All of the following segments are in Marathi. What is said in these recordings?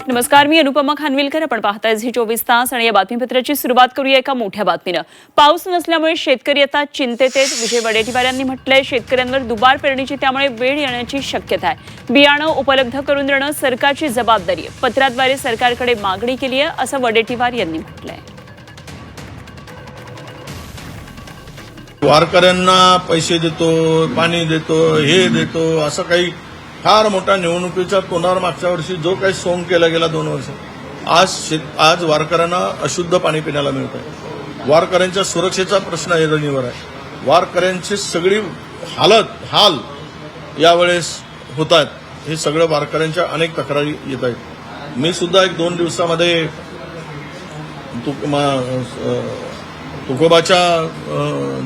नमस्कार, मी अनुपमा खानविलकर. आपण पाहताय झी 24 तास आणि या बातमीपत्राची सुरुवात करूया एका मोठ्या बातमीनं. पाऊस नसल्यामुळे शेतकरी आता चिंतेत आहेत. विजय वडेट्टीवार यांनी म्हटलंय शेतकऱ्यांवर दुबार पेरणीची त्यामुळे वेळ येण्याची शक्यता आहे. बियाणं उपलब्ध करून देणं सरकारची जबाबदारी आहे. पत्राद्वारे सरकारकडे मागणी केली आहे असं वडेट्टीवार यांनी म्हटलंय. वारकऱ्यांना पैसे देतो, पाणी देतो, हे देतो, असं काही फार मोठा निवडणुकीच्या तोंडावर मागच्या वर्षी जो काही सोंग केला गेला 2 वर्ष, आज वारकऱ्यांना अशुद्ध पाणी पिण्याला मिळत आहे. वारकऱ्यांच्या सुरक्षेचा प्रश्न ऐरणीवर आहे. वारकऱ्यांची सगळी हाल यावेळेस होत आहेत. हे सगळं वारकऱ्यांच्या अनेक तक्रारी येत आहेत. मी सुद्धा 1-2 दिवसामध्ये तुकोबाच्या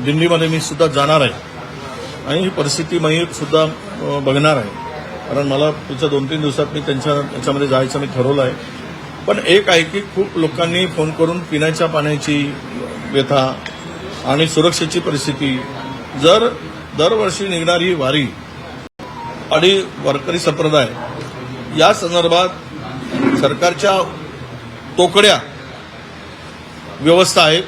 दिंडीमध्ये मी सुद्धा जाणार आहे आणि ही परिस्थिती मी सुद्धा बघणार आहे. कारण मला पुढच्या 2-3 दिवसात मी त्याच्यामध्ये जायचं मी ठरवलं आहे. पण एक आहे की खूप लोकांनी फोन करून पिण्याच्या पाण्याची व्यथा आणि सुरक्षेची परिस्थिती, जर दरवर्षी निघणारी वारी आणि वारकरी संप्रदाय या संदर्भात सरकारच्या तोकड्या व्यवस्था आहेत,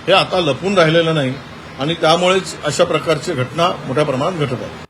हे आता लपून राहिलेलं नाही आणि त्यामुळेच अशा प्रकारची घटना मोठ्या प्रमाणात घडत आहे.